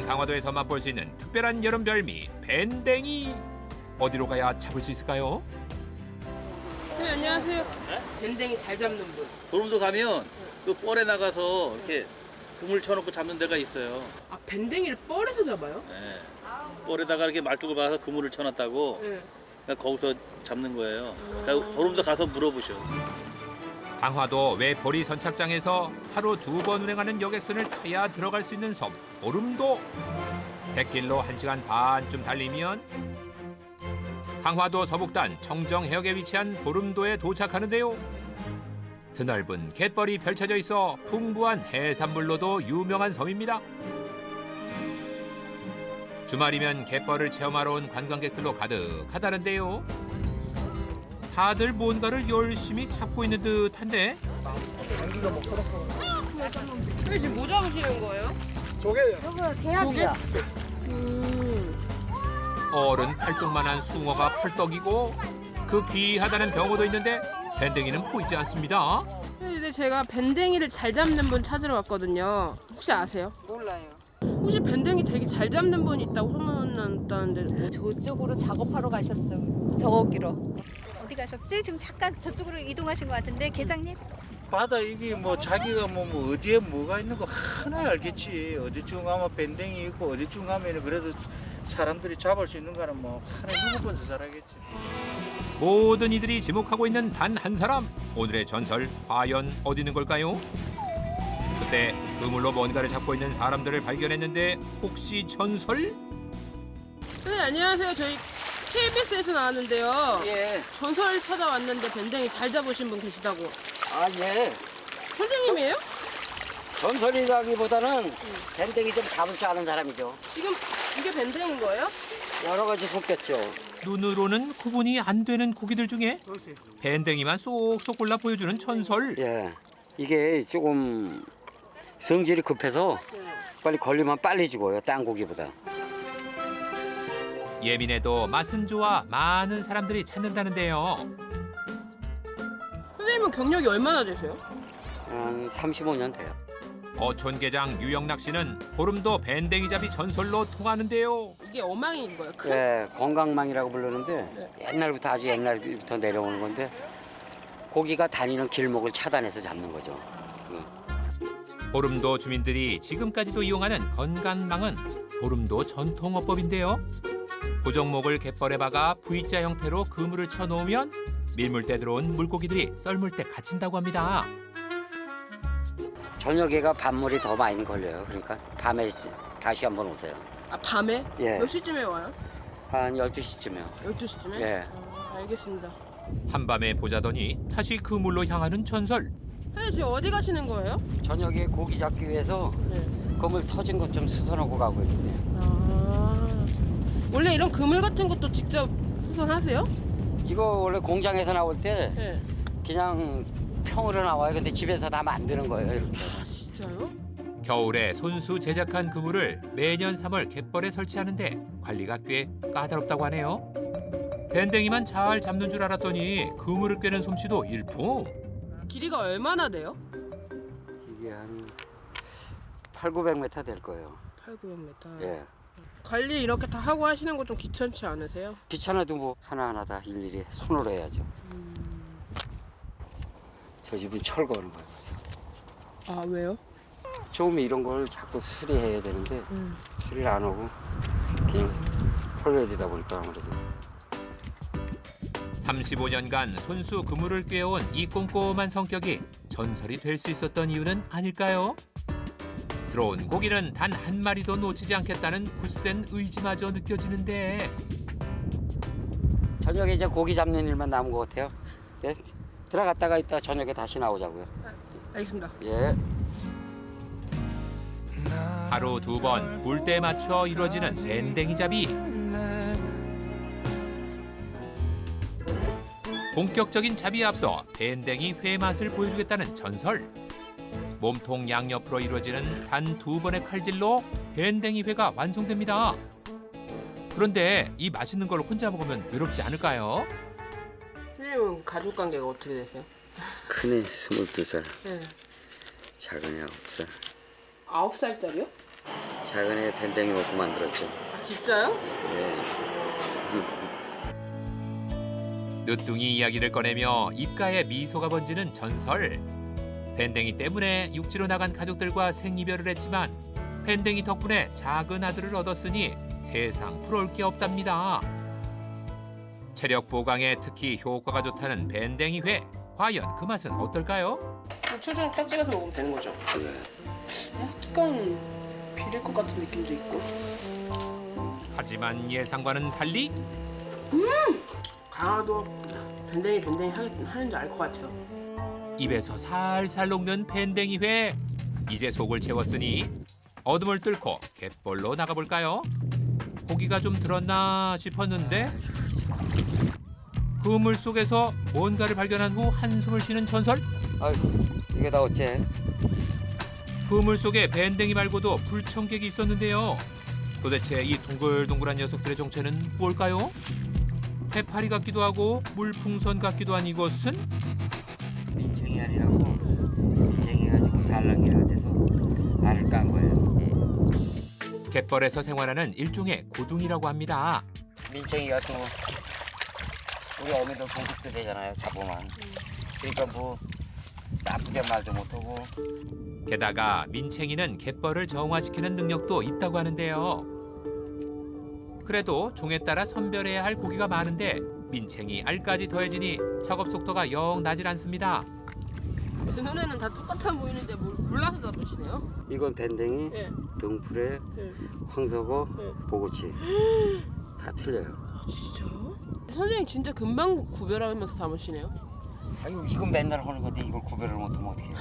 강화도에서 맛볼 수 있는 특별한 여름 별미 밴댕이. 어디로 가야 잡을 수 있을까요? 네, 안녕하세요. 밴댕이 잘 잡는 분. 보름도 가면 그 뻘에 나가서 이렇게 그물 쳐놓고 잡는 데가 있어요. 아, 밴댕이를 뻘에서 잡아요? 네. 뻘에다가 이렇게 말뚝을 박아서 그물을 쳐놨다고 네. 그러니까 거기서 잡는 거예요. 그러니까 보름도 가서 물어보셔. 강화도 외보리 선착장에서 하루 2번 운행하는 여객선을 타야 들어갈 수 있는 섬 보름도. 100길로 1시간 반쯤 달리면 강화도 서북단 청정해역에 위치한 보름도에 도착하는데요. 드넓은 갯벌이 펼쳐져 있어 풍부한 해산물로도 유명한 섬입니다. 주말이면 갯벌을 체험하러 온 관광객들로 가득하다는데요. 다들 뭔가를 열심히 찾고 있는 듯한데 근데 지금 뭐 잡으시는 거예요? 저거 개합이야. 어른 팔뚝만한 숭어가 펄떡이고 그 귀하다는 병어도 있는데 밴댕이는 보이지 않습니다. 근데 제가 밴댕이를 잘 잡는 분 찾으러 왔거든요. 혹시 아세요? 몰라요. 혹시 밴댕이 되게 잘 잡는 분이 있다고 소문났다는데. 저쪽으로 작업하러 가셨어요. 저기로. 어디 가셨지? 지금 잠깐 저쪽으로 이동하신 것 같은데 계장님? 바다 이게 뭐 자기가 뭐 어디에 뭐가 있는 거 하나 알겠지. 어디쯤 가면 밴댕이 있고 어디쯤 가면 그래도 사람들이 잡을 수 있는 거는 뭐 하나 누구 번서 잘 알겠지. 모든 이들이 지목하고 있는 단 한 사람. 오늘의 전설 과연 어디 있는 걸까요? 그때 그물로 뭔가를 잡고 있는 사람들을 발견했는데 혹시 전설? 네, 안녕하세요. 저희 KBS에서 나왔는데요. 예. 전설 찾아왔는데 밴댕이 잘 잡으신 분 계시다고. 아, 예. 선생님이에요? 전설이라기보다는 밴댕이 좀 잡을 줄 아는 사람이죠. 지금 이게 밴댕인 거예요? 여러 가지 속겠죠. 눈으로는 구분이 안 되는 고기들 중에 밴댕이만 쏙쏙 골라 보여주는 전설. 예. 이게 조금 성질이 급해서 빨리 걸리면 빨리 죽어요. 딴 고기보다. 예민해도 맛은 좋아 많은 사람들이 찾는다는데요. 선생님은 경력이 얼마나 되세요? 한 35년 돼요. 어촌계장 유영락 씨는 보름도 밴댕이 잡이 전설로 통하는데요. 이게 어망인 거예요? 큰? 예, 건강망이라고 부르는데 옛날부터 아주 옛날부터 내려오는 건데 고기가 다니는 길목을 차단해서 잡는 거죠. 보름도 주민들이 지금까지도 이용하는 건강망은 보름도 전통어법인데요. 고정목을 갯벌에 박아 V자 형태로 그물을 쳐놓으면 밀물때 들어온 물고기들이 썰물 때 갇힌다고 합니다. 저녁에가 밤물이 더 많이 걸려요. 그러니까 밤에 다시 한번 오세요. 아, 밤에? 예. 몇 시쯤에 와요? 한 12시쯤에요. 12시쯤에? 예. 알겠습니다. 한밤에 보자더니 다시 그물로 향하는 전설. 선생님 지금 어디 가시는 거예요? 저녁에 고기 잡기 위해서 네. 그물 터진 것 좀 수선하고 가고 있어요. 아, 원래 이런 그물 같은 것도 직접 수선하세요? 이거 원래 공장에서 나올 때 네. 그냥 평으로 나와요. 근데 집에서 다 만드는 거예요. 이렇게. 진짜요? 겨울에 손수 제작한 그물을 매년 3월 갯벌에 설치하는데 관리가 꽤 까다롭다고 하네요. 밴댕이만 잘 잡는 줄 알았더니 그물을 꿰는 솜씨도 일품. 길이가 얼마나 돼요? 이게 한 800~900m 될 거예요. 800~900m. 예. 관리 이렇게 다 하고 하시는 거 좀 귀찮지 않으세요? 귀찮아도 뭐 하나하나 다 일일이 손으로 해야죠. 저 집은 철거하는 거예요. 벌써. 아, 왜요? 처음에 이런 걸 자꾸 수리해야 되는데 수리를 안 하고 그냥 헐려야 되다 보니까 아무래도 35년간 손수 그물을 꿰어온 이 꼼꼼한 성격이 전설이 될 수 있었던 이유는 아닐까요? 들어온 고기는 단 한 마리도 놓치지 않겠다는 굳센 의지마저 느껴지는데 저녁에 이제 고기 잡는 일만 남은 것 같아요. 예. 들어갔다가 이따 저녁에 다시 나오자고요. 알겠습니다. 예. 하루 2번 물때에 맞춰 이루어지는 밴댕이 잡이. 본격적인 잡이에 앞서 밴댕이 회 맛을 보여주겠다는 전설. 몸통 양옆으로 이루어지는 단 2번의 칼질로 밴댕이 회가 완성됩니다. 그런데 이 맛있는 걸 혼자 먹으면 외롭지 않을까요? 선생님은 가족 관계가 어떻게 되세요? 최근에 밴댕이 먹고 만들었죠. 아, 진짜요? 네. 늦둥이 이야기를 꺼내며 입가에 미소가 번지는 전설. 밴댕이 때문에 육지로 나간 가족들과 생이별을 했지만 밴댕이 덕분에 작은 아들을 얻었으니 세상 부러울 게 없답니다. 체력 보강에 특히 효과가 좋다는 밴댕이 회. 과연 그 맛은 어떨까요? 초장 딱 찍어서 먹으면 되는 거죠? 약간 비릴 것 같은 느낌도 있고. 하지만 예상과는 달리 강화도 밴댕이 하는지 알 것 같아요. 입에서 살살 녹는 밴댕이 회. 이제 속을 채웠으니 어둠을 뚫고 갯벌로 나가볼까요? 고기가 좀 들었나 싶었는데 그물 속에서 뭔가를 발견한 후 한숨을 쉬는 전설? 아유, 이게 다 어째? 그물 속에 밴댕이 말고도 불청객이 있었는데요. 도대체 이 동글동글한 녀석들의 정체는 뭘까요? 해파리 같기도 하고 물풍선 같기도 한 이것은 민청이 알이라고 민청이 가지고 산란기가 돼서 알을 깐 거예요. 갯벌에서 생활하는 일종의 고둥이라고 합니다. 민청이가 또 우리 어미도 도둑도 되잖아요. 잡으면. 그러니까 뭐 나쁘게 말도 못하고. 게다가 민챙이는 갯벌을 정화시키는 능력도 있다고 하는데요. 그래도 종에 따라 선별해야 할 고기가 많은데 민챙이 알까지 더해지니 작업 속도가 영 나질 않습니다. 제 눈에는 다 똑같아 보이는데 몰라서 잡으시네요? 이건 밴댕이, 네. 등푸레, 네. 황석어, 네. 보고치. 다 틀려요. 진짜요? 선생님 진짜 금방 구별하면서 담으시네요? 아유, 이건 맨날 하는 건데 이걸 구별을 못하면 어떡해요.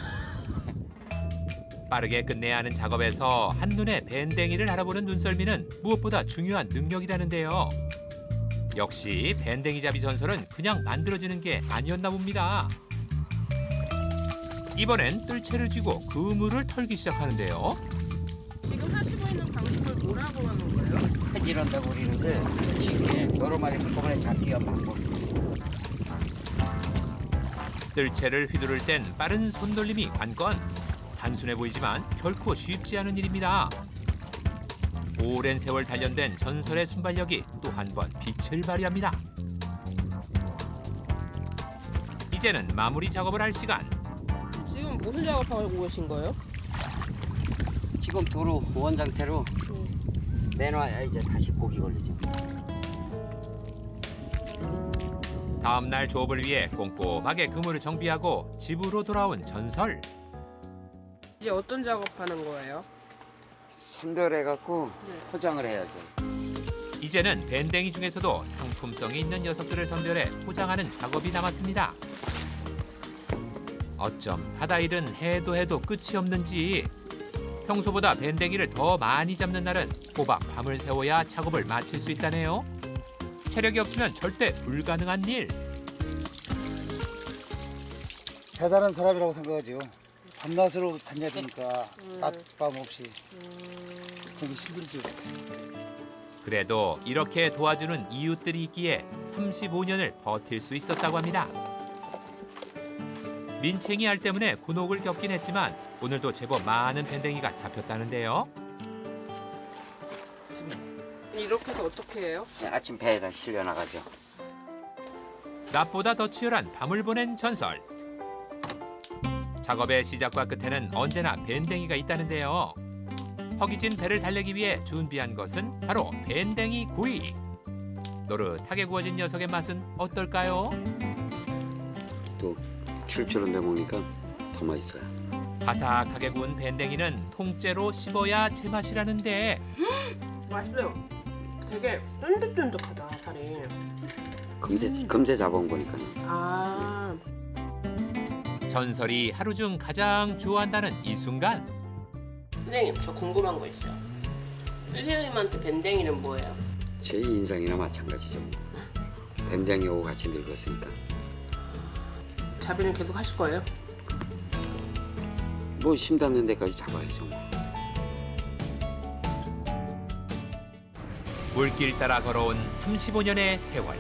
빠르게 끝내야 하는 작업에서 한눈에 밴댕이를 알아보는 눈썰미는 무엇보다 중요한 능력이라는데요. 역시 밴댕이 잡이 전설은 그냥 만들어지는 게 아니었나 봅니다. 이번엔 뜰채를 쥐고 그물을 털기 시작하는데요. 지금 하시고 있는 방식을 뭐라고 하는 거예요? 이런다고 그러는데 지금 여러 마리 한꺼번에 잡기 위한 방법. 뜰채를 휘두를 땐 빠른 손놀림이 관건. 단순해 보이지만 결코 쉽지 않은 일입니다. 오랜 세월 단련된 전설의 순발력이 또 한 번 빛을 발휘합니다. 이제는 마무리 작업을 할 시간. 지금 무슨 작업하고 계신 거예요? 지금 도로 원상태로 내놔야 이제 다시 고기 걸리죠. 다음 날 조업을 위해 꼼꼼하게 그물을 정비하고 집으로 돌아온 전설. 이제 어떤 작업하는 거예요? 선별해갖고 포장을 해야죠. 이제는 밴댕이 중에서도 상품성이 있는 녀석들을 선별해 포장하는 작업이 남았습니다. 어쩜 바다일은 해도 끝이 없는지 평소보다 밴댕이를 더 많이 잡는 날은 꼬박 밤을 새워야 작업을 마칠 수 있다네요. 체력이 없으면 절대 불가능한 일. 대단한 사람이라고 생각하죠. 밤낮으로 다녀야 되니까 낮밤 없이 그게 힘들죠. 그래도 이렇게 도와주는 이웃들이 있기에 35년을 버틸 수 있었다고 합니다. 민챙이 알 때문에 곤혹을 겪긴 했지만 오늘도 제법 많은 밴댕이가 잡혔다는데요. 이렇게 해서 어떻게 해요? 아침 배에다 실려 나가죠. 낮보다 더 치열한 밤을 보낸 전설. 작업의 시작과 끝에는 언제나 밴댕이가 있다는데요. 허기진 배를 달래기 위해 준비한 것은 바로 밴댕이 구이. 노릇하게 구워진 녀석의 맛은 어떨까요? 또 출출한데 먹으니까 더 맛있어요. 바삭하게 구운 밴댕이는 통째로 씹어야 제맛이라는데 맛있어요. 되게 쫀득쫀득하다 살이. 금세 잡아온 거니까. 아, 전설이 하루 중 가장 좋아한다는 이 순간. 선생님 저 궁금한 거 있어요. 선생님한테 밴댕이는 뭐예요? 제 인상이나 마찬가지죠. 밴댕이하고 같이 늙었으니까. 자비는 계속 하실 거예요? 뭐 심 닿는 데까지 잡아야죠. 물길 따라 걸어온 35년의 세월.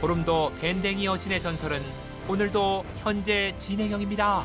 보름도 밴댕이 여신의 전설은 오늘도 현재 진행형입니다.